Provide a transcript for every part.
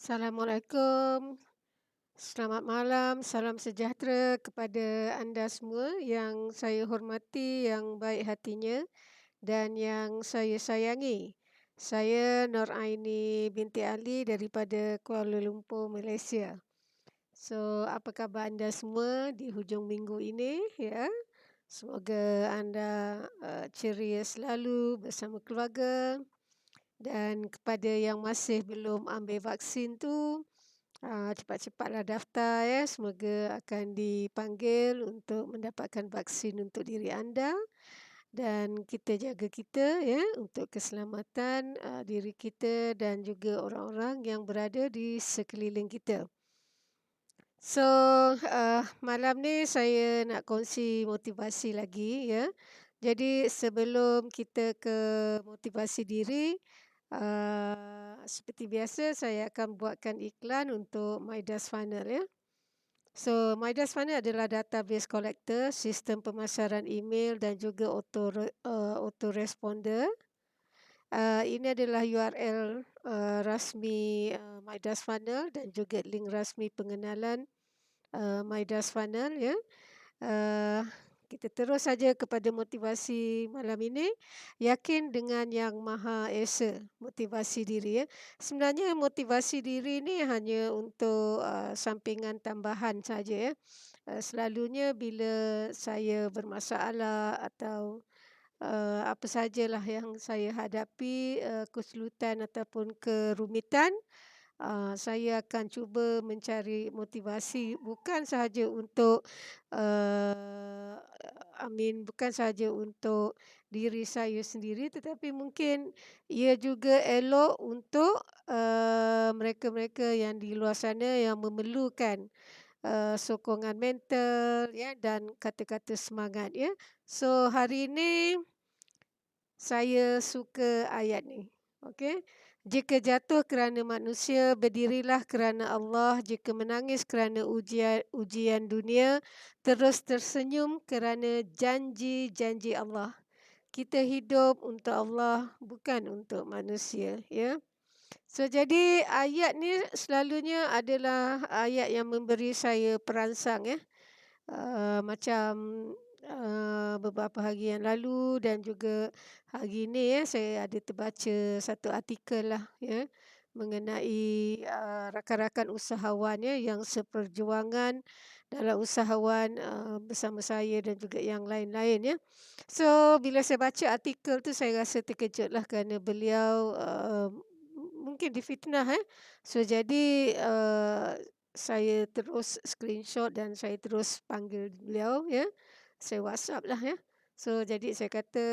Assalamualaikum. Selamat malam, salam sejahtera kepada anda semua yang saya hormati, yang baik hatinya dan yang saya sayangi. Saya Nur Aini binti Ali daripada Kuala Lumpur, Malaysia. So, apa khabar anda semua di hujung minggu ini ya? Semoga anda ceria selalu bersama keluarga, dan kepada yang masih belum ambil vaksin tu, cepat-cepatlah daftar ya, semoga akan dipanggil untuk mendapatkan vaksin untuk diri anda, dan kita jaga kita ya untuk keselamatan diri kita dan juga orang-orang yang berada di sekeliling kita. So, malam ni saya nak kongsi motivasi lagi ya. Jadi sebelum kita ke motivasi diri, seperti biasa saya akan buatkan iklan untuk Midas Funnel ya. So, Midas Funnel adalah database collector, sistem pemasaran email dan juga autoresponder. Ini adalah URL rasmi Midas Funnel dan juga link rasmi pengenalan Midas Funnel ya. Uh, kita terus saja kepada motivasi malam ini. Yakin dengan Yang Maha Esa, motivasi diri ya. Sebenarnya motivasi diri ini hanya untuk sampingan tambahan saja ya. Selalunya bila saya bermasalah atau apa sajalah yang saya hadapi, kesulitan ataupun kerumitan, saya akan cuba mencari motivasi bukan sahaja untuk uh, bukan sahaja untuk diri saya sendiri, tetapi mungkin ia juga elok untuk mereka-mereka yang di luar sana yang memerlukan sokongan mental ya dan kata-kata semangat ya. So hari ini saya suka ayat ni. Okey. Jika jatuh kerana manusia, berdirilah kerana Allah. Jika menangis kerana ujian dunia, terus tersenyum kerana janji-janji Allah. Kita hidup untuk Allah, bukan untuk manusia, ya. So jadi ayat ni selalunya adalah ayat yang memberi saya perangsang ya. Macam beberapa hari yang lalu dan juga hari ini ya, saya ada terbaca satu artikel lah ya mengenai rakan-rakan usahawan ya yang seperjuangan dalam usahawan bersama saya dan juga yang lain-lain ya. So bila saya baca artikel tu saya rasa terkejut lah kerana beliau mungkin difitnah So jadi saya terus screenshot dan saya terus panggil beliau ya. Saya WhatsApp lah ya. So jadi saya kata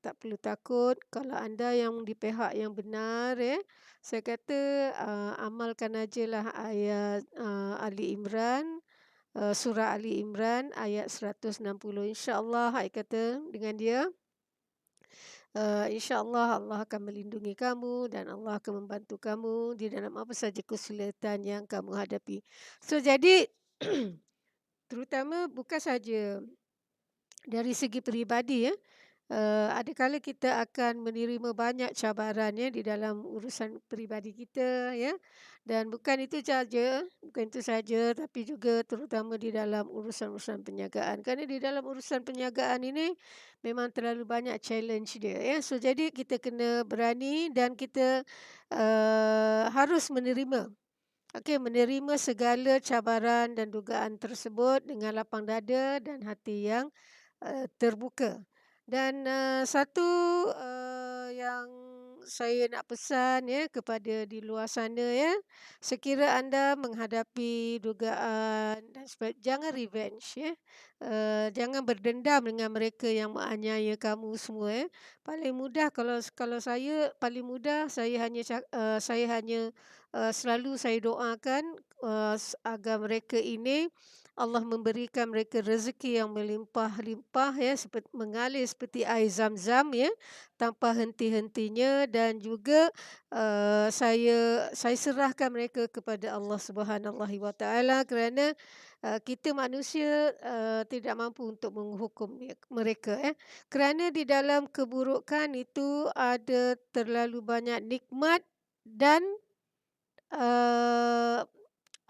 tak perlu takut kalau anda yang di pihak yang benar ya. Saya kata amalkan ajalah ayat Ali Imran, surah Ali Imran ayat 160. InsyaAllah saya kata dengan dia. InsyaAllah Allah akan melindungi kamu dan Allah akan membantu kamu di dalam apa saja kesulitan yang kamu hadapi. So jadi terutama bukan saja dari segi peribadi ya. Ada kala kita akan menerima banyak cabaran ya di dalam urusan peribadi kita ya. Dan bukan itu saja tapi juga terutama di dalam urusan-urusan perniagaan. Kerana di dalam urusan perniagaan ini memang terlalu banyak challenge dia ya. So jadi kita kena berani dan kita harus menerima. Okey, menerima segala cabaran dan dugaan tersebut dengan lapang dada dan hati yang terbuka. Dan satu yang saya nak pesan ya kepada di luar sana ya, sekira anda menghadapi dugaan dan jangan revenge ya. Jangan berdendam dengan mereka yang menganiaya kamu semua ya. Paling mudah kalau saya paling mudah saya hanya selalu saya doakan agar mereka ini Allah memberikan mereka rezeki yang melimpah-limpah ya, mengalir seperti air Zam-Zam ya, tanpa henti-hentinya, dan juga saya serahkan mereka kepada Allah Subhanahu Wa Taala kerana kita manusia tidak mampu untuk menghukum mereka ya. Kerana di dalam keburukan itu ada terlalu banyak nikmat dan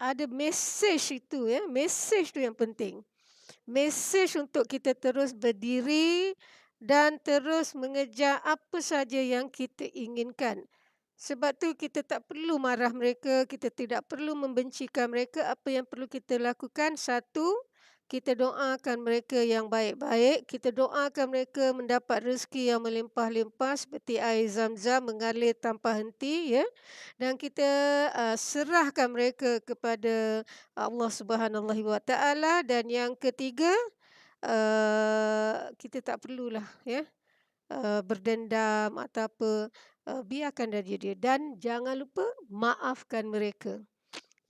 ada mesej itu ya, mesej tu yang penting. Mesej untuk kita terus berdiri dan terus mengejar apa saja yang kita inginkan. Sebab tu kita tak perlu marah mereka, kita tidak perlu membencikan mereka. Apa yang perlu kita lakukan? Satu, kita doakan mereka yang baik-baik. Kita doakan mereka mendapat rezeki yang melimpah-limpah seperti air zam-zam mengalir tanpa henti, ya. Dan kita serahkan mereka kepada Allah Subhanahu Wa Taala. Dan yang ketiga, kita tak perlulah ya berdendam atau apa, biarkan dia dan jangan lupa maafkan mereka.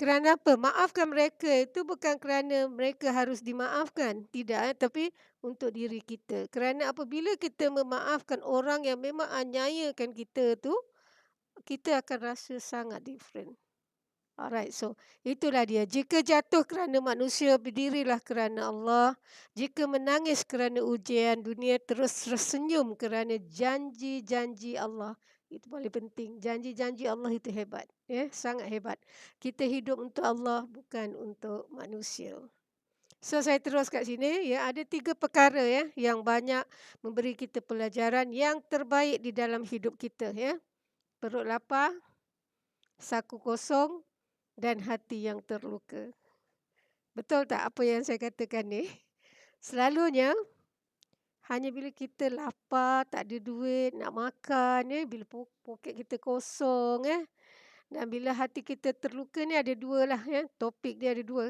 Kerana apa? Maafkan mereka itu bukan kerana mereka harus dimaafkan, tidak, tapi untuk diri kita. Kerana apabila kita memaafkan orang yang memang anyayakan kita tu, kita akan rasa sangat different. Alright, so itulah dia. Jika jatuh kerana manusia, berdirilah kerana Allah. Jika menangis kerana ujian dunia, terus tersenyum kerana janji-janji Allah. Itu paling penting. Janji-janji Allah itu hebat. Ya, sangat hebat. Kita hidup untuk Allah, bukan untuk manusia. So, saya terus kat sini. Ya, ada 3 perkara ya yang banyak memberi kita pelajaran yang terbaik di dalam hidup kita. Ya. Perut lapar, saku kosong, dan hati yang terluka. Betul tak apa yang saya katakan ni? Selalunya hanya bila kita lapar, tak ada duit nak makan, bila poket kita kosong, dan bila hati kita terluka ni ada dua lah, topik dia ada dua.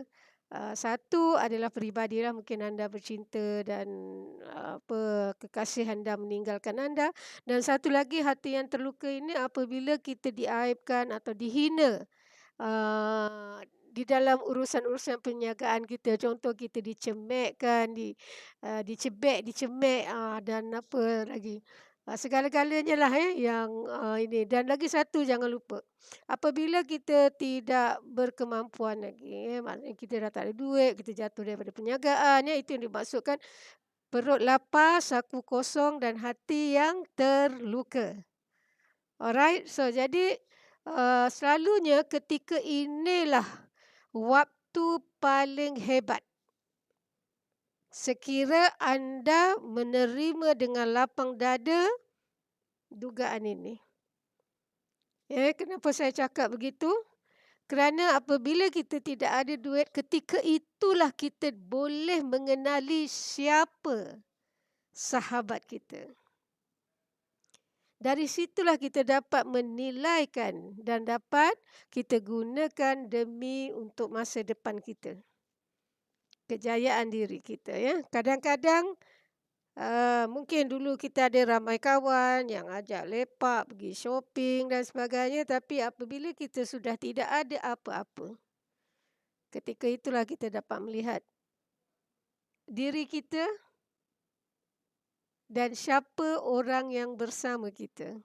Satu adalah peribadi lah, mungkin anda bercinta dan kekasih anda meninggalkan anda. Dan satu lagi hati yang terluka ini apabila kita diaibkan atau dihina di dalam urusan-urusan perniagaan kita. Contoh kita dicemekkan, dicebek, dicemek, dan apa lagi. Segala-galanya lah yang ini. Dan lagi satu jangan lupa. Apabila kita tidak berkemampuan lagi, maknanya kita dah tak ada duit, kita jatuh daripada perniagaan, itu yang dimaksudkan perut lapar, saku kosong dan hati yang terluka. Alright, so jadi selalunya ketika inilah waktu paling hebat. Sekira anda menerima dengan lapang dada dugaan ini. Kenapa saya cakap begitu? Kerana apabila kita tidak ada duit, ketika itulah kita boleh mengenali siapa sahabat kita. Dari situlah kita dapat menilaikan dan dapat kita gunakan demi untuk masa depan kita. Kejayaan diri kita, ya. Kadang-kadang mungkin dulu kita ada ramai kawan yang ajak lepak, pergi shopping dan sebagainya, tapi apabila kita sudah tidak ada apa-apa, ketika itulah kita dapat melihat diri kita dan siapa orang yang bersama kita.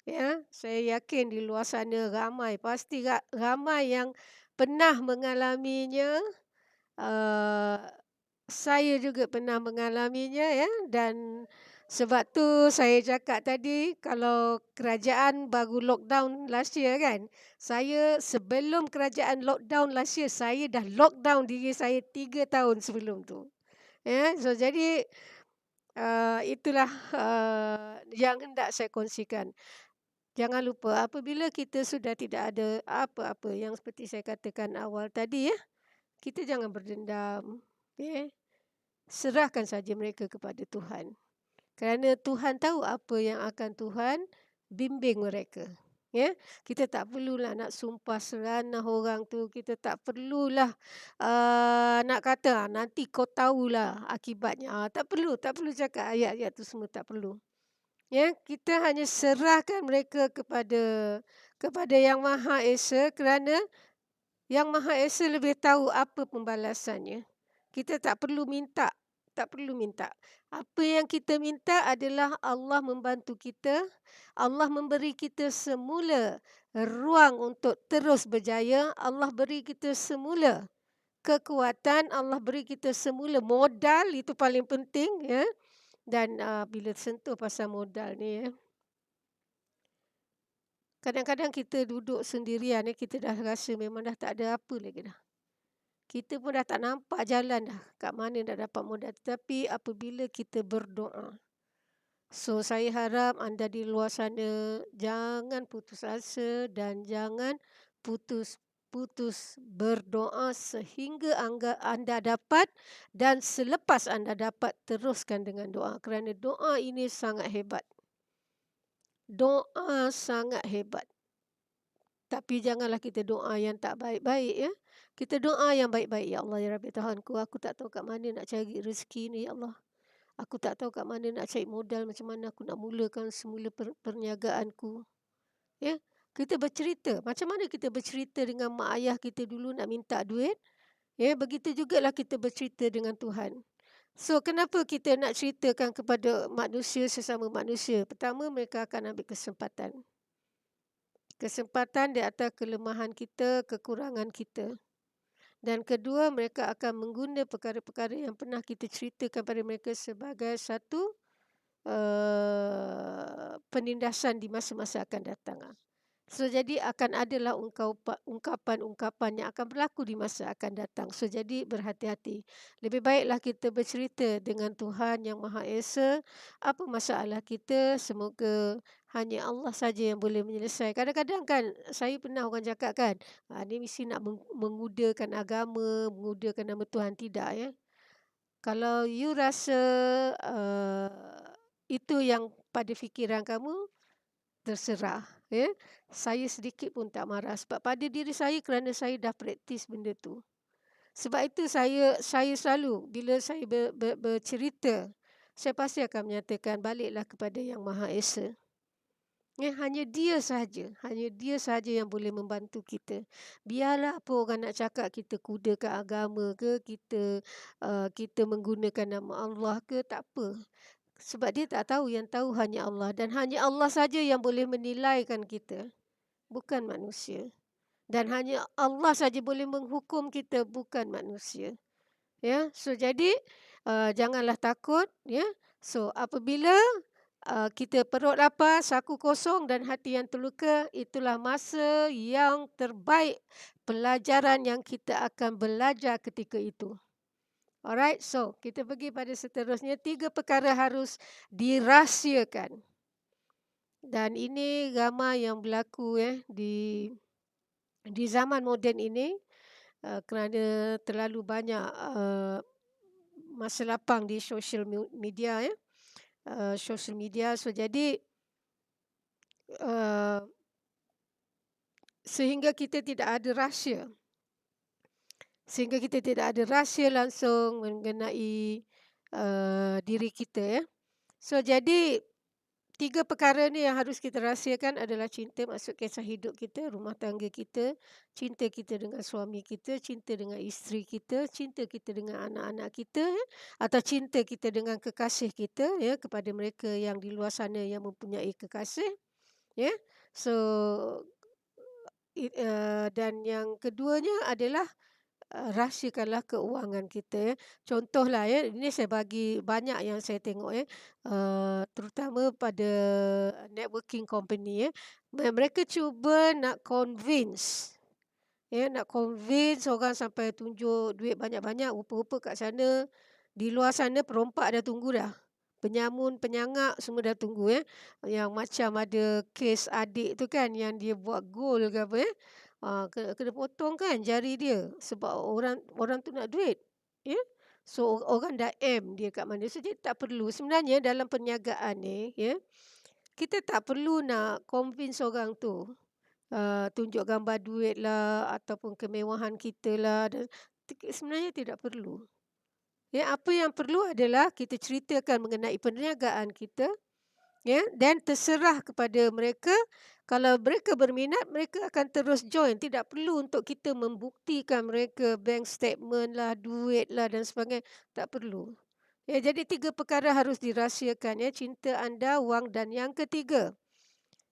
Ya, saya yakin di luar sana ramai, pasti ramai yang pernah mengalaminya. Saya juga pernah mengalaminya, ya, dan sebab tu saya cakap tadi kalau kerajaan baru lockdown last year kan. Saya sebelum kerajaan lockdown last year, saya dah lockdown diri saya 3 tahun sebelum tu. Ya, so jadi itulah yang hendak saya kongsikan. Jangan lupa apabila kita sudah tidak ada apa-apa yang seperti saya katakan awal tadi, ya, kita jangan berdendam, ya. Serahkan saja mereka kepada Tuhan. Kerana Tuhan tahu apa yang akan Tuhan bimbing mereka. Ya, kita tak perlulah nak sumpah seranah orang tu, kita tak perlulah nak kata nanti kau tahulah akibatnya. Tak perlu cakap ayat-ayat tu semua, tak perlu. Ya, kita hanya serahkan mereka kepada Yang Maha Esa, kerana Yang Maha Esa lebih tahu apa pembalasannya. Kita tak perlu minta. Apa yang kita minta adalah Allah membantu kita, Allah memberi kita semula ruang untuk terus berjaya, Allah beri kita semula kekuatan, Allah beri kita semula modal, itu paling penting, ya. Dan bila sentuh pasal modal ni, ya, Kadang-kadang kita duduk sendirian kita dah rasa memang dah tak ada apa lagi dah. Kita pun dah tak nampak jalan dah, kat mana nak dapat modal. Tetapi apabila kita berdoa, so saya harap anda di luar sana jangan putus asa dan jangan putus berdoa sehingga anda dapat, dan selepas anda dapat teruskan dengan doa, kerana doa ini sangat hebat. Doa sangat hebat. Tapi janganlah kita doa yang tak baik-baik ya. Kita doa yang baik-baik. Ya Allah, ya Rabbi Tuhanku, aku tak tahu kat mana nak cari rezeki ni ya Allah. Aku tak tahu kat mana nak cari modal, macam mana aku nak mulakan semula perniagaanku. Ya. Kita bercerita. Macam mana kita bercerita dengan mak ayah kita dulu nak minta duit. Ya, begitu jugalah kita bercerita dengan Tuhan. So, kenapa kita nak ceritakan kepada manusia, sesama manusia? Pertama, mereka akan ambil kesempatan. Kesempatan di atas kelemahan kita, kekurangan kita. Dan kedua, mereka akan mengguna perkara-perkara yang pernah kita ceritakan pada mereka sebagai satu penindasan di masa-masa akan datang. So, jadi akan adalah ungkapan-ungkapan yang akan berlaku di masa akan datang. So, jadi berhati-hati. Lebih baiklah kita bercerita dengan Tuhan Yang Maha Esa. Apa masalah kita, semoga hanya Allah saja yang boleh menyelesaikan. Kadang-kadang kan, saya pernah orang cakap kan, ni mesti nak menggudakan agama, menggudakan nama Tuhan. Tidak ya. Kalau you rasa itu yang pada fikiran kamu, terserah ya. Saya sedikit pun tak marah sebab pada diri saya, kerana saya dah praktis benda tu. Sebab itu saya selalu bila saya bercerita, saya pasti akan menyatakan baliklah kepada Yang Maha Esa. Ya, hanya Dia sahaja yang boleh membantu kita. Biarlah apa orang nak cakap, kita kudakan agama ke, kita menggunakan nama Allah ke, tak apa. Sebab dia tak tahu, yang tahu hanya Allah. Dan hanya Allah saja yang boleh menilaikan kita, bukan manusia. Dan hanya Allah saja boleh menghukum kita, bukan manusia. Ya, so jadi janganlah takut ya. So apabila kita perut lapar, saku kosong dan hati yang terluka, itulah masa yang terbaik, pelajaran yang kita akan belajar ketika itu. Alright, so kita pergi pada seterusnya. 3 perkara harus dirahsiakan. Dan ini ramai yang berlaku di zaman moden ini, kerana terlalu banyak masa lapang di social media ya. Social media, so jadi sehingga kita tidak ada rahsia. Sehingga kita tidak ada rahsia langsung mengenai diri kita ya. So jadi 3 perkara ni yang harus kita rahsiakan adalah cinta, maksud kisah hidup kita, rumah tangga kita, cinta kita dengan suami kita, cinta dengan isteri kita, cinta kita dengan anak-anak kita ya, atau cinta kita dengan kekasih kita ya, kepada mereka yang di luar sana yang mempunyai kekasih ya. So dan yang keduanya adalah rahsiakanlah keuangan kita ya. Contohlah ya, ini saya bagi banyak yang saya tengok ya, terutama pada networking company ya. Mereka cuba nak convince orang sampai tunjuk duit banyak-banyak, rupa-rupa kat sana, di luar sana perompak dah tunggu dah. Penyamun, penyangak semua dah tunggu ya. Yang macam ada kes adik tu kan, yang dia buat gol ke apa ya. Kena potong kan jari dia sebab orang tu nak duit ya. So orang dah dia kat mana. So dia tak perlu sebenarnya dalam perniagaan ni ya, kita tak perlu nak convince orang tu tunjuk gambar duit lah ataupun kemewahan kita lah, dan sebenarnya tidak perlu ya. Apa yang perlu adalah kita ceritakan mengenai perniagaan kita ya, dan terserah kepada mereka. Kalau mereka berminat, mereka akan terus join. Tidak perlu untuk kita membuktikan mereka bank statement lah, duit lah dan sebagainya. Tak perlu. Ya, jadi 3 perkara harus dirahsiakan ya, cinta anda, wang, dan yang ketiga,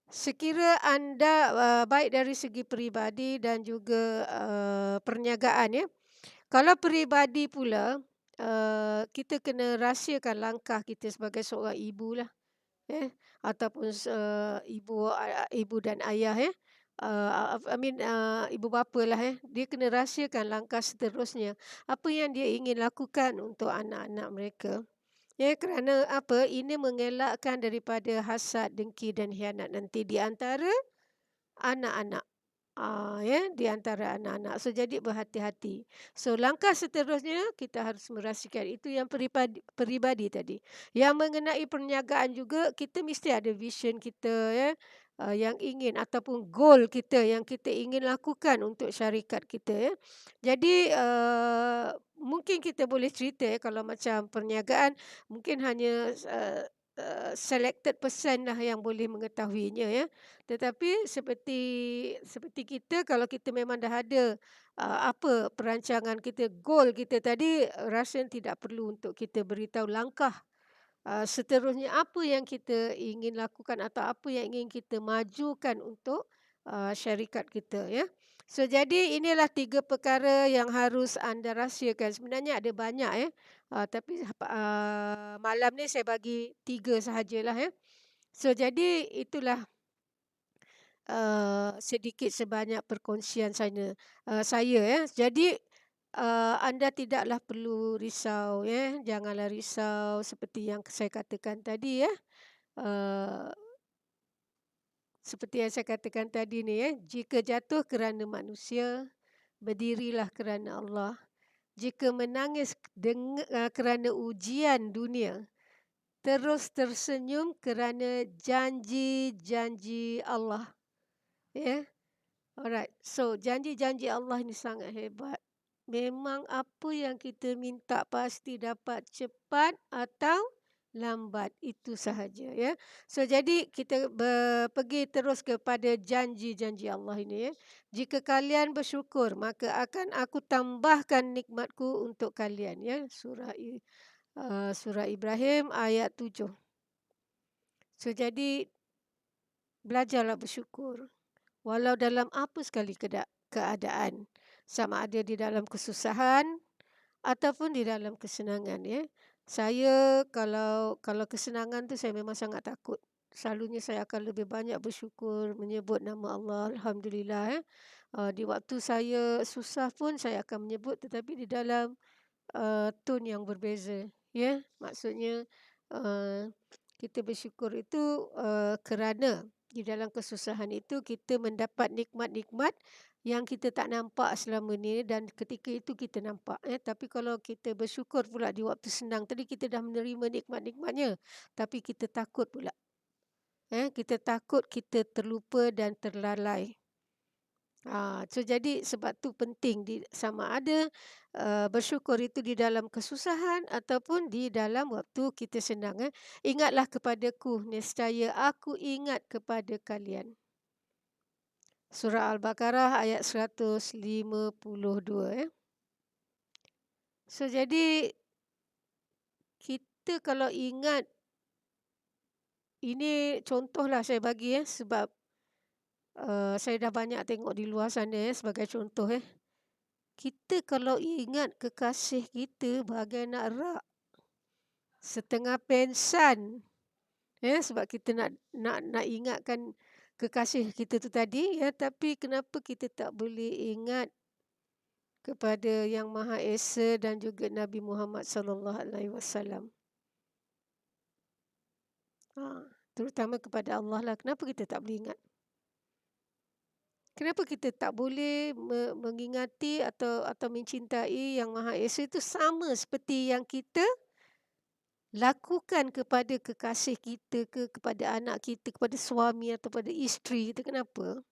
sekira anda baik dari segi peribadi dan juga perniagaan ya. Kalau peribadi pula, kita kena rahsiakan langkah kita sebagai seorang ibu lah. ataupun ibu dan ayah, ibu bapa lah, dia kena rahsiakan langkah seterusnya. Apa yang dia ingin lakukan untuk anak-anak mereka. Kerana apa? Ini mengelakkan daripada hasad, dengki dan hianat nanti di antara anak-anak. Di antara anak-anak. So, jadi berhati-hati. So, langkah seterusnya kita harus merahsiakan. Itu yang peribadi tadi. Yang mengenai perniagaan juga, kita mesti ada vision kita, yang ingin ataupun goal kita yang kita ingin lakukan untuk syarikat kita. Jadi, mungkin kita boleh cerita, kalau macam perniagaan, mungkin hanya selected person lah yang boleh mengetahuinya, Tetapi seperti kita, kalau kita memang dah ada apa perancangan kita, goal kita tadi, rasa tidak perlu untuk kita beritahu langkah seterusnya apa yang kita ingin lakukan atau apa yang ingin kita majukan untuk syarikat kita, So, jadi inilah 3 perkara yang harus anda rahsiakan. Sebenarnya ada banyak, tapi malam ni saya bagi 3 sahajalah, So, jadi itulah sedikit sebanyak perkongsian saya. Jadi, anda tidaklah perlu risau, janganlah risau seperti yang saya katakan tadi, Uh, seperti yang saya katakan tadi ni, jika jatuh kerana manusia, berdirilah kerana Allah. Jika menangis kerana ujian dunia, terus tersenyum kerana janji-janji Allah. Alright. So, janji-janji Allah ni sangat hebat. Memang apa yang kita minta pasti dapat cepat atau lambat. Itu sahaja, So, jadi kita pergi terus kepada janji-janji Allah ini, Jika kalian bersyukur, maka akan aku tambahkan nikmatku untuk kalian, Surah Ibrahim ayat 7. So, jadi belajarlah bersyukur. Walau dalam apa sekali keadaan, sama ada di dalam kesusahan ataupun di dalam kesenangan, Saya kalau kesenangan tu saya memang sangat takut. Selalunya saya akan lebih banyak bersyukur, menyebut nama Allah, alhamdulillah, Di waktu saya susah pun saya akan menyebut, tetapi di dalam tone yang berbeza, Maksudnya, kita bersyukur itu kerana di dalam kesusahan itu kita mendapat nikmat-nikmat yang kita tak nampak selama ni, dan ketika itu kita nampak, Tapi kalau kita bersyukur pula di waktu senang tadi, kita dah menerima nikmat-nikmatnya, tapi kita takut pula. Kita takut kita terlupa dan terlalai. So, jadi sebab tu penting sama ada bersyukur itu di dalam kesusahan ataupun di dalam waktu kita senang. Ingatlah kepadaku, nescaya aku ingat kepada kalian. Surah Al-Baqarah ayat 152. So, jadi kita kalau ingat, ini contohlah saya bagi, sebab saya dah banyak tengok di luar sana, sebagai contoh, Kita kalau ingat kekasih kita bagai nak rak, setengah pensan, sebab kita nak ingatkan kekasih kita tu tadi, tapi kenapa kita tak boleh ingat kepada Yang Maha Esa dan juga Nabi Muhammad sallallahu alaihi wasallam. Terutama kepada Allah lah. Kenapa kita tak boleh ingat? Kenapa kita tak boleh mengingati atau mencintai Yang Maha Esa itu sama seperti yang kita lakukan kepada kekasih kita kepada anak kita, kepada suami atau pada isteri kita? Kenapa?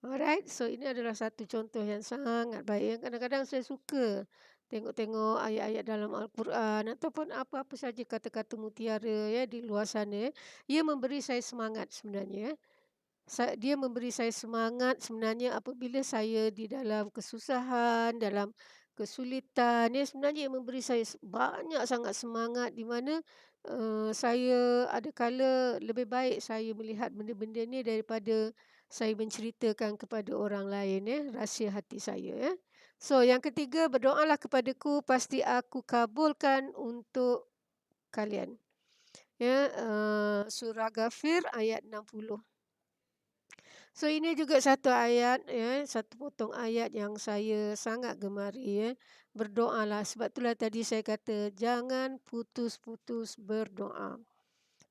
Alright, so ini adalah satu contoh yang sangat baik. Kadang-kadang saya suka tengok-tengok ayat-ayat dalam Al-Quran ataupun apa-apa saja kata-kata mutiara, di luar sana. Ia memberi saya semangat sebenarnya. Dia memberi saya semangat sebenarnya apabila saya di dalam kesusahan, dalam kesulitan, sebenarnya ia memberi saya banyak sangat semangat, di mana saya ada kala lebih baik saya melihat benda-benda ni daripada saya menceritakan kepada orang lain, rahsia hati saya, So, yang ketiga, berdoalah kepadaku, pasti aku kabulkan untuk kalian. Ya, surah Ghafir ayat 60. So ini juga satu ayat ya, satu potong ayat yang saya sangat gemari ya. Berdoalah, sebab itulah tadi saya kata jangan putus-putus berdoa.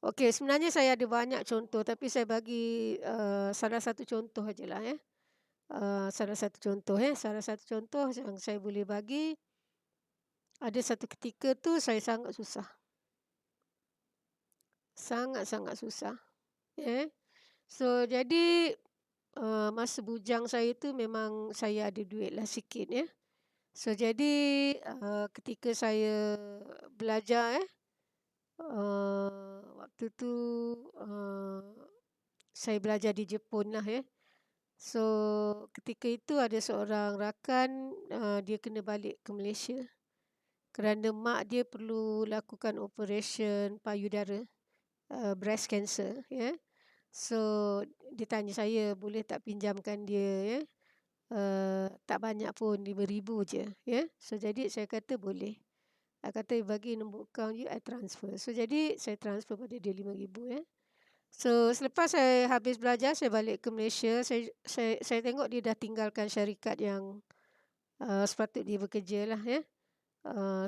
Okey, sebenarnya saya ada banyak contoh tapi saya bagi, salah satu contoh ajalah ya. Salah satu contoh yang saya boleh bagi, ada satu ketika tu saya sangat susah, sangat-sangat susah, ya. So jadi, masa bujang saya tu memang saya ada duitlah sikit ya. So jadi, ketika saya belajar waktu tu, eee, saya belajar di Jepun lah ya. So ketika itu ada seorang rakan, dia kena balik ke Malaysia kerana mak dia perlu lakukan operation payudara, breast cancer ya. So dia tanya saya boleh tak pinjamkan dia ya, tak banyak pun 5,000 je ya. So jadi saya kata boleh. Kata bagi nombor akaun you, I transfer. So jadi saya transfer pada dia 5,000 ya. So selepas saya habis belajar saya balik ke Malaysia, saya tengok dia dah tinggalkan syarikat yang, sepatut dia bekerja lah ya.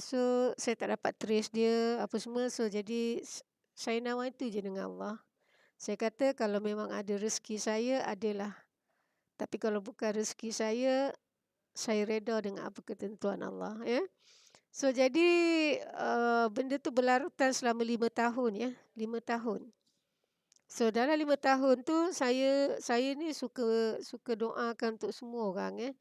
So saya tak dapat trace dia apa semua, so jadi saya nawar itu je dengan Allah. Saya kata kalau memang ada rezeki saya, adalah. Tapi kalau bukan rezeki saya reda dengan apa ketentuan Allah ya. So jadi, benda tu berlarutan selama 5 tahun ya, 5 tahun. So dalam 5 tahun tu saya ni suka suka doakan untuk semua orang ya.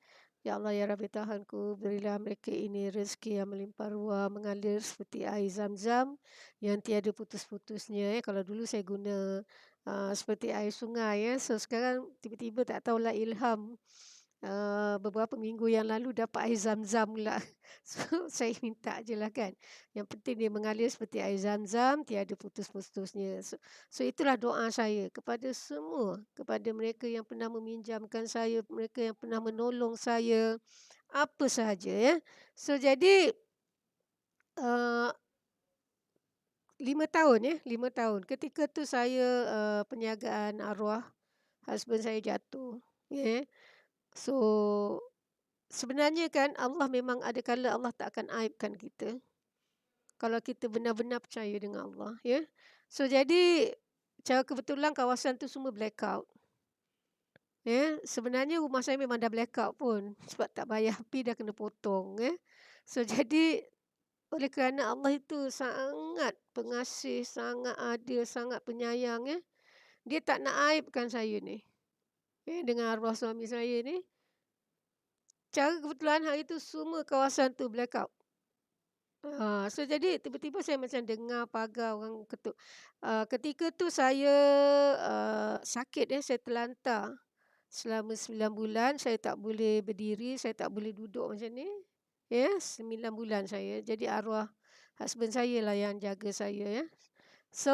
Ya Allah ya Rabbi Tuhanku, berilah mereka ini rezeki yang melimpah ruah mengalir seperti air Zam-Zam yang tiada putus-putusnya ya. Kalau dulu saya guna seperti air sungai ya. So sekarang tiba-tiba tak tahulah ilham, beberapa minggu yang lalu dapat air Zam-Zam pula. So saya minta je lah kan. Yang penting dia mengalir seperti air Zam-Zam, tiada putus-putusnya. So itulah doa saya kepada semua, kepada mereka yang pernah meminjamkan saya, mereka yang pernah menolong saya, apa sahaja ya. So jadi, eee, 5 tahun ya, 5 tahun. Ketika tu saya, perniagaan arwah husband saya jatuh, ya. So sebenarnya kan Allah memang ada kala Allah tak akan aibkan kita, kalau kita benar-benar percaya dengan Allah, ya. So jadi, cara kebetulan kawasan tu semua blackout, ya. Sebenarnya rumah saya memang dah blackout pun sebab tak bayar api dah kena potong, ya. So jadi, oleh kerana Allah itu sangat pengasih, sangat adil, sangat penyayang, ya. Dia tak nak aibkan saya ni, dengan arwah suami saya ni. Cara kebetulan hari tu semua kawasan tu blackout. So jadi tiba-tiba saya macam dengar pagar orang ketuk. Ketika tu saya, sakit ya, saya terlantar. Selama 9 bulan saya tak boleh berdiri, saya tak boleh duduk macam ni. Ya, 9 bulan saya. Jadi arwah husband saya lah yang jaga saya ya. So,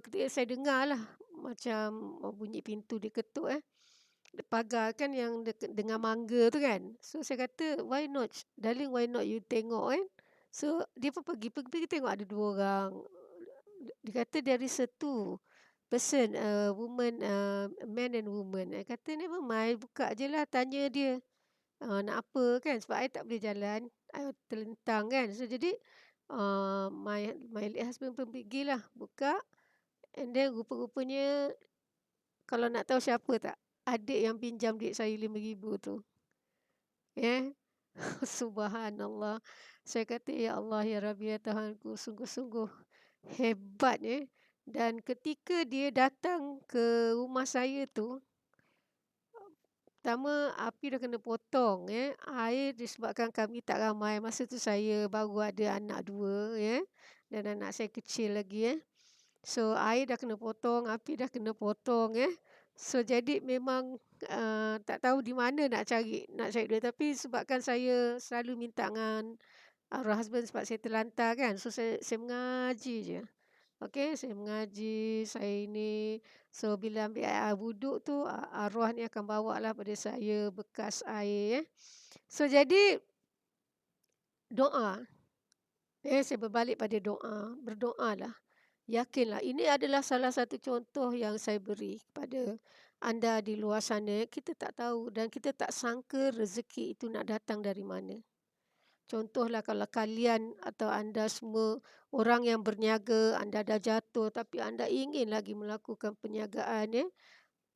ketika saya dengar lah macam bunyi pintu diketuk pagar kan yang dengan mangga tu kan. So saya kata, "Why not darling, why not you tengok kan." So dia pun pergi tengok ada 2 orang. Dia kata there is a 2 person, woman, man and woman. I kata, "Never mind, buka je lah, tanya dia, nak apa kan." Sebab I tak boleh jalan, I terlentang kan. So jadi, my late husband pun pergilah buka, and then rupa-rupanya kalau nak tahu siapa tak? Adik yang pinjam duit saya 5,000 tu. Ya. Subhanallah. Saya kata, "Ya Allah, ya Rabbi, ya Tuhanku, sungguh-sungguh hebat ya." Dan ketika dia datang ke rumah saya tu, pertama api dah kena potong ya. Air disebabkan kami tak ramai. Masa tu saya baru ada anak 2 ya. Dan anak saya kecil lagi ya. So air dah kena potong, api dah kena potong ya. So jadi memang, tak tahu di mana nak cari duit, tapi sebabkan saya selalu minta dengan arwah husband sebab saya terlantar kan. So saya mengaji je. Okey, saya mengaji, saya ini. So bila ambil air wuduk tu, arwah ni akan bawalah pada saya bekas air ya. So jadi doa, saya berbalik pada doa, berdoalah. Yakinlah, ini adalah salah satu contoh yang saya beri kepada anda di luar sana. Kita tak tahu dan kita tak sangka rezeki itu nak datang dari mana. Contohlah kalau kalian atau anda semua orang yang berniaga, anda dah jatuh tapi anda ingin lagi melakukan perniagaan, ya.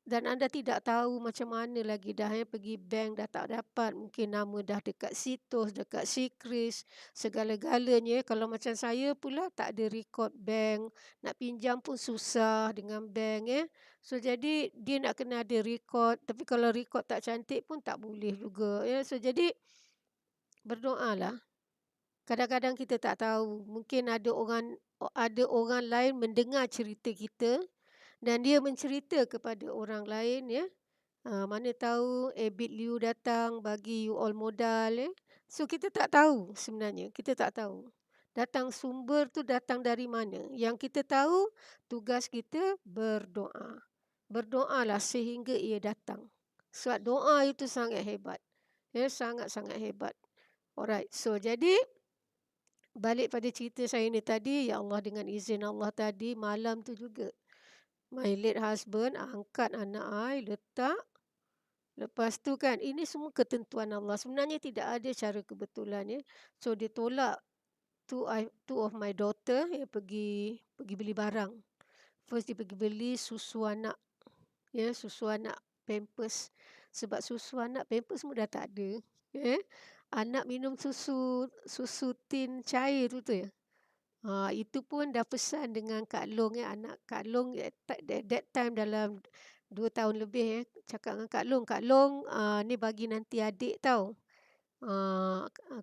Dan anda tidak tahu macam mana lagi dah, ya, pergi bank dah tak dapat, mungkin nama dah dekat situs, dekat Sikris, segala-galanya. Kalau macam saya pula tak ada rekod bank, nak pinjam pun susah dengan bank, ya. So jadi dia nak kena ada rekod, tapi kalau rekod tak cantik pun tak boleh juga, ya. So jadi berdoalah. Kadang-kadang kita tak tahu, mungkin ada orang lain mendengar cerita kita dan dia mencerita kepada orang lain, ya. Mana tahu Abid Liu datang bagi you all modal, ya. So kita tak tahu sebenarnya, kita tak tahu. Datang sumber tu datang dari mana. Yang kita tahu tugas kita berdoa. Berdoalah sehingga ia datang. Sebab doa itu sangat hebat. Ya, sangat-sangat hebat. Alright. So jadi balik pada cerita saya ni tadi, ya Allah, dengan izin Allah tadi, malam tu juga my late husband angkat anak I, letak. Lepas tu kan, ini semua ketentuan Allah. Sebenarnya tidak ada cara kebetulan, ya. So dia tolak two of my daughter, ya, pergi beli barang. First dia pergi beli susu anak, ya, susu anak Pampers. Sebab susu anak Pampers semua dah tak ada, ya. Anak minum susu tin cair tu ya. Itu pun dah pesan dengan Kak Long, ya, anak Kak Long that time dalam 2 tahun lebih, ya. Cakap dengan Kak Long, ni bagi nanti adik tau.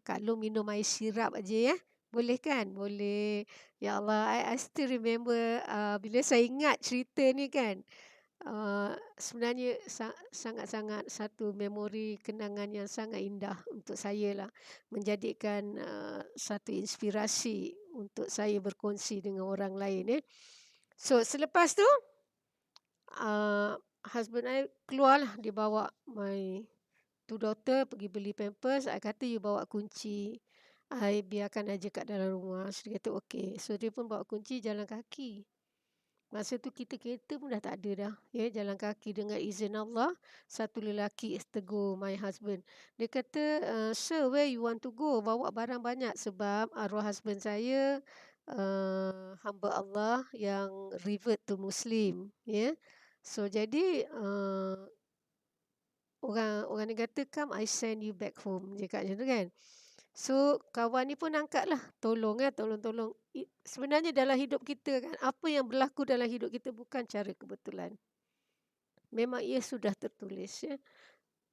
Kak Long minum air sirap aja, ya. Boleh kan? Boleh. Ya Allah, I still remember, bila saya ingat cerita ni kan, sebenarnya sangat-sangat satu memori kenangan yang sangat indah untuk saya lah. Menjadikan satu inspirasi untuk saya berkongsi dengan orang lain, ya. So selepas tu, husband I keluarlah, dia bawa my two daughter pergi beli Pampers. I kata, you bawa kunci, I biarkan aja kat dalam rumah. So dia kata okey. So dia pun bawa kunci, jalan kaki. Masa tu kita kereta pun dah tak ada dah, ya, jalan kaki dengan izin Allah. Satu lelaki tegur my husband. Dia kata, "Sir, where you want to go? Bawa barang banyak." Sebab arwah husband saya hamba Allah yang revert to Muslim, ya. So jadi orang ni kata, "Come, I send you back home." Dia cakap macam tu kan. So kawan ni pun angkatlah, tolong, ya, tolong. Sebenarnya dalam hidup kita kan, apa yang berlaku dalam hidup kita bukan cara kebetulan. Memang ia sudah tertulis, ya.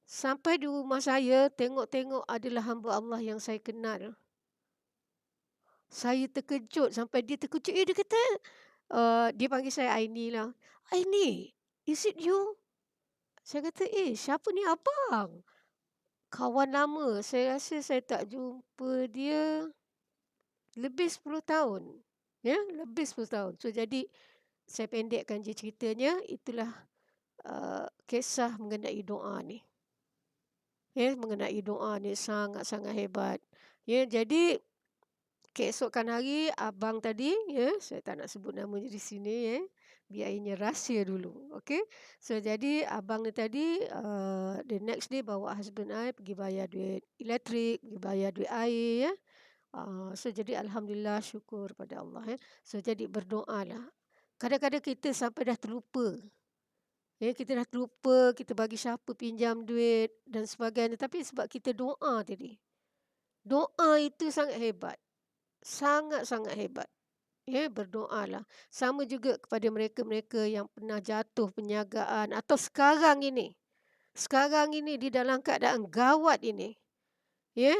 Sampai di rumah saya, tengok-tengok adalah hamba Allah yang saya kenal. Saya terkejut sampai dia terkejut. Dia kata, dia panggil saya Aini lah. "Aini, is it you?" Saya kata, siapa ni abang? Kawan lama. Saya rasa saya tak jumpa dia lebih 10 tahun. Ya, lebih 10 tahun. So jadi saya pendekkan je ceritanya, itulah kisah mengenai doa ni. Ya, mengenai doa ni sangat-sangat hebat. Ya, jadi keesokan hari abang tadi, ya, saya tak nak sebut nama dia di sini, ya. Biar ianya rahsia dulu. Okey. So jadi abang ni tadi the next day bawa husband I pergi bayar duit elektrik, pergi bayar duit air, ya. So jadi alhamdulillah, syukur pada Allah, ya. So jadi berdoalah. Kadang-kadang kita sampai dah terlupa. Ya, kita dah terlupa, kita bagi siapa pinjam duit dan sebagainya. Tapi sebab kita doa tadi. Doa itu sangat hebat. Sangat-sangat hebat. Ya, berdoalah. Sama juga kepada mereka-mereka yang pernah jatuh perniagaan atau sekarang ini. Sekarang ini di dalam keadaan gawat ini. Ya.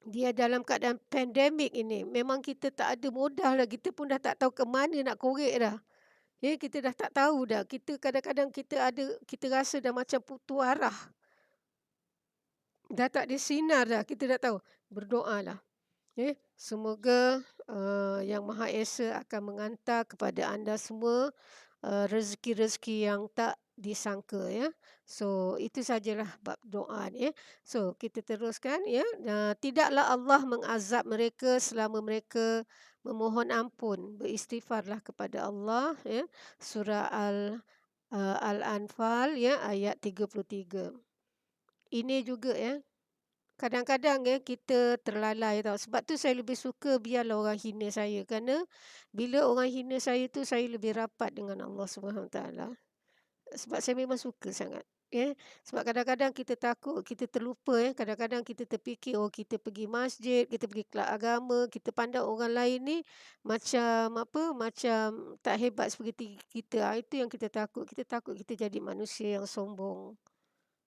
Dia dalam keadaan pandemik ini. Memang kita tak ada modal dah. Kita pun dah tak tahu ke mana nak korek dah. Ya, kita dah tak tahu dah. Kita kadang-kadang kita rasa dah macam putus arah. Dah tak ada sinar dah. Kita dah tahu. Berdoalah. Ya, semoga Yang Maha Esa akan menghantar kepada anda semua rezeki-rezeki yang tak disangka ya. So itu sajalah bab doa ni ya. So kita teruskan ya. Tidaklah Allah mengazab mereka selama mereka memohon ampun, beristighfarlah kepada Allah ya. Surah Al-Anfal ya ayat 33. Ini juga ya. Kadang-kadang ya kita terlalai tau. Sebab tu saya lebih suka biarlah orang hina saya. Kerana bila orang hina saya tu saya lebih rapat dengan Allah SWT. Sebab saya memang suka sangat. Ya. Sebab kadang-kadang kita takut, kita terlupa ya. Kadang-kadang kita terfikir, oh kita pergi masjid, kita pergi kelab agama, kita pandang orang lain ni macam apa, macam tak hebat seperti kita. Itu yang kita takut. Kita takut kita jadi manusia yang sombong.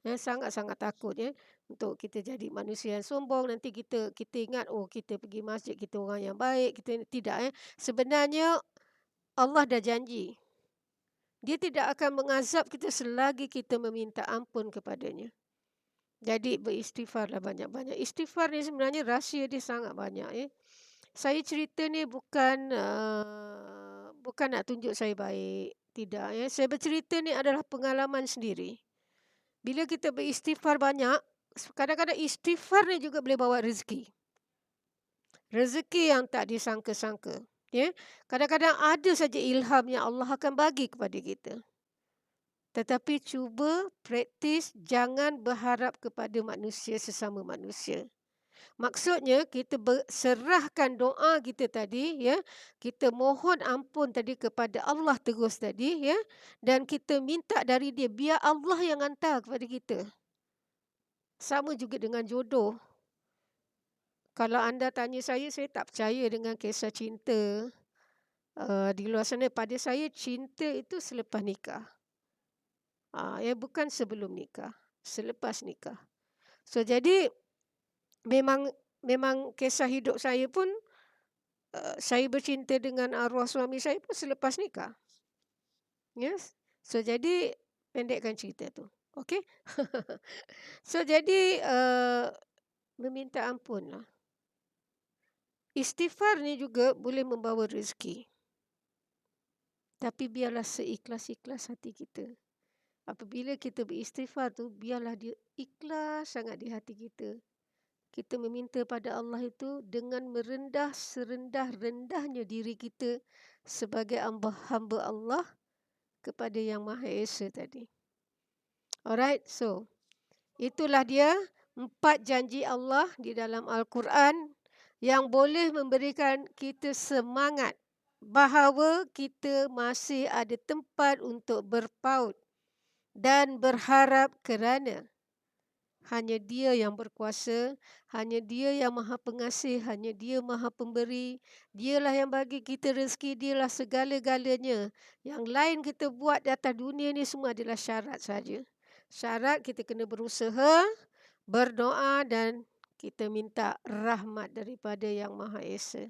Ya, sangat-sangat takut ya untuk kita jadi manusia yang sombong. Nanti kita ingat, oh kita pergi masjid, kita orang yang baik, kita tidak ya. Sebenarnya Allah dah janji. Dia tidak akan mengazab kita selagi kita meminta ampun kepadanya. Jadi beristighfarlah banyak-banyak. Istighfar ni sebenarnya rahsia dia sangat banyak ya. Saya cerita ni bukan nak tunjuk saya baik, tidak ya. Saya bercerita ni adalah pengalaman sendiri. Bila kita beristighfar banyak, kadang-kadang istighfar ni juga boleh bawa rezeki. Rezeki yang tak disangka-sangka. Ya. Kadang-kadang ada saja ilham yang Allah akan bagi kepada kita. Tetapi cuba praktis, jangan berharap kepada manusia sesama manusia. Maksudnya kita serahkan doa kita tadi ya, kita mohon ampun tadi kepada Allah terus tadi ya, dan kita minta dari dia biar Allah yang hantar kepada kita. Sama juga dengan jodoh. Kalau anda tanya saya tak percaya dengan kisah cinta di luar sana. Pada saya cinta itu selepas nikah. Ya bukan sebelum nikah, selepas nikah. So jadi memang kisah hidup saya pun saya bercinta dengan arwah suami saya pun selepas nikah. Yes. So jadi pendekkan cerita tu. Okey. So jadi meminta ampun lah. Istighfar ni juga boleh membawa rezeki. Tapi biarlah seikhlas-ikhlas hati kita. Apabila kita beristighfar tu, biarlah dia ikhlas sangat di hati kita. Kita meminta pada Allah itu dengan merendah serendah-rendahnya diri kita sebagai hamba Allah kepada Yang Maha Esa tadi. Alright, so itulah dia 4 janji Allah di dalam Al-Quran yang boleh memberikan kita semangat bahawa kita masih ada tempat untuk berpaut dan berharap kerana hanya Dia yang berkuasa, hanya Dia yang Maha Pengasih, hanya Dia Maha Pemberi. Dialah yang bagi kita rezeki, Dialah segala-galanya. Yang lain kita buat di atas dunia ni semua adalah syarat saja. Syarat kita kena berusaha, berdoa dan kita minta rahmat daripada Yang Maha Esa.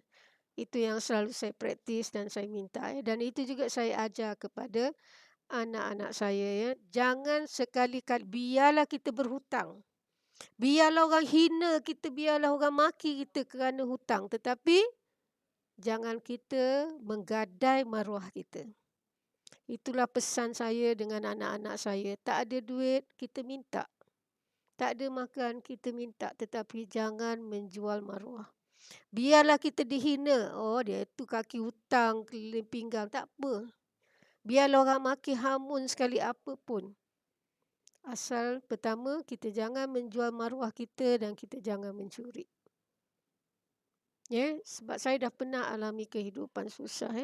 Itu yang selalu saya praktis dan saya minta ya. Dan itu juga saya ajar kepada anak-anak saya ya. Jangan sekali-kali, biarlah kita berhutang. Biarlah orang hina kita, biarlah orang maki kita kerana hutang. Tetapi jangan kita menggadai maruah kita. Itulah pesan saya dengan anak-anak saya. Tak ada duit, kita minta. Tak ada makan, kita minta. Tetapi jangan menjual maruah. Biarlah kita dihina. Oh, dia tu kaki hutang, keliling pinggang. Tak apa. Biarlah orang maki hamun sekali apa pun. Asal pertama, kita jangan menjual maruah kita dan kita jangan mencuri. Ya, sebab saya dah pernah alami kehidupan susah.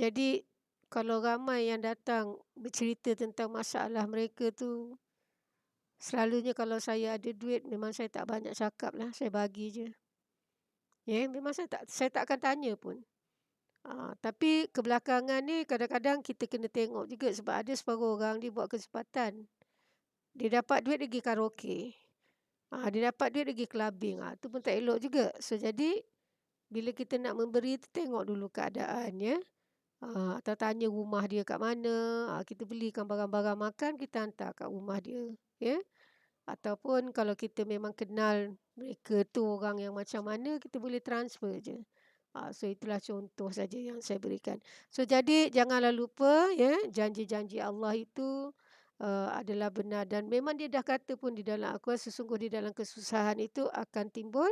Jadi, kalau ramai yang datang bercerita tentang masalah mereka tu, selalunya kalau saya ada duit, memang saya tak banyak cakap lah. Saya bagi je. Ya, memang saya tak akan tanya pun. Tapi kebelakangan ni kadang-kadang kita kena tengok juga sebab ada separuh orang dia buat kesempatan. Dia dapat duit pergi karaoke. Dia dapat duit pergi clubbing. Tu pun tak elok juga. So jadi bila kita nak memberi tu tengok dulu keadaan ya. Atau tanya rumah dia kat mana. Kita belikan barang-barang makan kita hantar kat rumah dia ya. Ataupun kalau kita memang kenal mereka tu orang yang macam mana, kita boleh transfer je. So itulah contoh saja yang saya berikan. So jadi janganlah lupa ya, janji-janji Allah itu adalah benar dan memang dia dah kata pun di dalam Al-Quran, sesungguh di dalam kesusahan itu akan timbul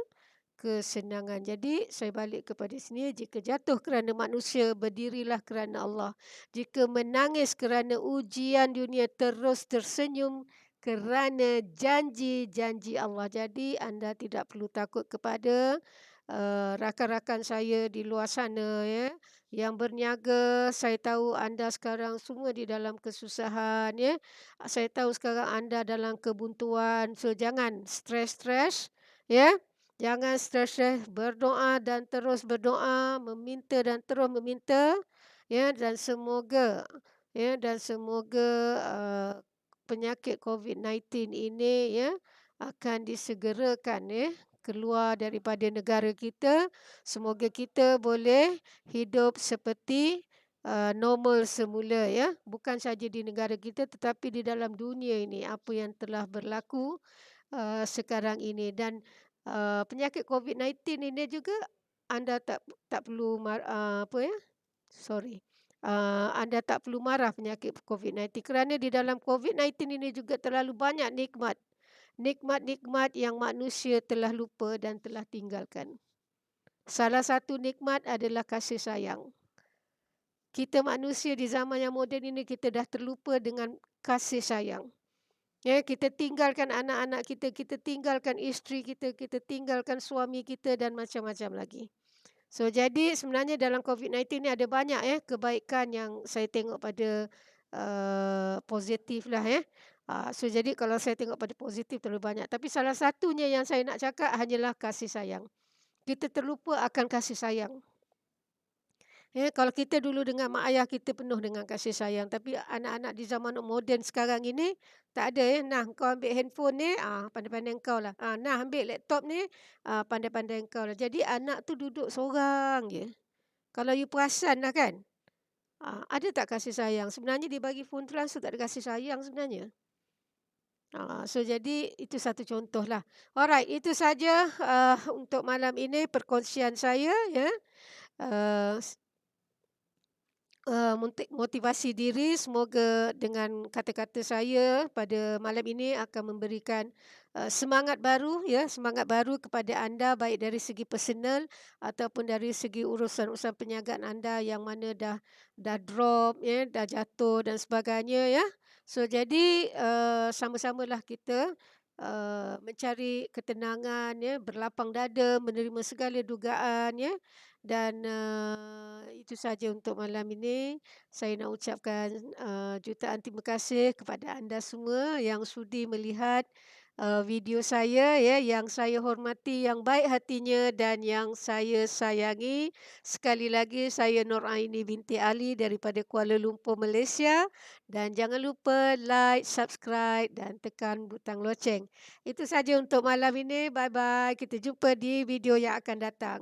kesenangan. Jadi saya balik kepada sini, jika jatuh kerana manusia, berdirilah kerana Allah. Jika menangis kerana ujian dunia, terus tersenyum kerana janji-janji Allah. Jadi anda tidak perlu takut kepada rakan-rakan saya di luar sana ya, yang berniaga. Saya tahu anda sekarang semua di dalam kesusahan ya. Saya tahu sekarang anda dalam kebuntuan. So jangan stres-stres ya. Jangan stres-stres, berdoa dan terus berdoa, meminta dan terus meminta, ya, dan semoga penyakit COVID-19 ini ya akan disegerakan ya keluar daripada negara kita. Semoga kita boleh hidup seperti normal semula ya, bukan saja di negara kita tetapi di dalam dunia ini apa yang telah berlaku sekarang ini. Dan penyakit COVID-19 ini juga anda tak perlu apa ya, sorry, anda tak perlu marah penyakit COVID-19 kerana di dalam COVID-19 ini juga terlalu banyak nikmat-nikmat yang manusia telah lupa dan telah tinggalkan. Salah satu nikmat adalah kasih sayang. Kita manusia di zaman yang moden ini kita dah terlupa dengan kasih sayang. Ya, kita tinggalkan anak-anak kita, kita tinggalkan isteri kita, kita tinggalkan suami kita dan macam-macam lagi. So jadi sebenarnya dalam COVID-19 ni ada banyak kebaikan yang saya tengok pada positif lah ya. So jadi kalau saya tengok pada positif terlalu banyak, tapi salah satunya yang saya nak cakap hanyalah kasih sayang. Kita terlupa akan kasih sayang. Ya, kalau kita dulu dengan mak ayah kita penuh dengan kasih sayang, tapi anak-anak di zaman moden sekarang ini tak ada ya. Nah, kau ambil handphone ni, pandai-pandai engkau lah. Nah, ambil laptop ni, pandai-pandai engkau lah. Jadi anak tu duduk seorang je. Kalau you perasan lah kan, ada tak kasih sayang? Sebenarnya dia bagi phone tu langsung tak ada kasih sayang sebenarnya. So jadi itu satu contoh lah. Alright, itu saja untuk malam ini perkongsian saya ya. Uh, Motivasi diri, semoga dengan kata-kata saya pada malam ini akan memberikan semangat baru ya, semangat baru kepada anda, baik dari segi personal ataupun dari segi urusan-urusan perniagaan anda yang mana dah drop ya, dah jatuh dan sebagainya ya. So jadi sama-samalah kita mencari ketenangan ya, berlapang dada, menerima segala dugaan ya. Dan itu saja untuk malam ini. Saya nak ucapkan jutaan terima kasih kepada anda semua yang sudi melihat video saya ya, yang saya hormati, yang baik hatinya dan yang saya sayangi. Sekali lagi saya Nur Aini binti Ali daripada Kuala Lumpur, Malaysia, dan jangan lupa like, subscribe dan tekan butang loceng. Itu saja untuk malam ini. Bye bye. Kita jumpa di video yang akan datang.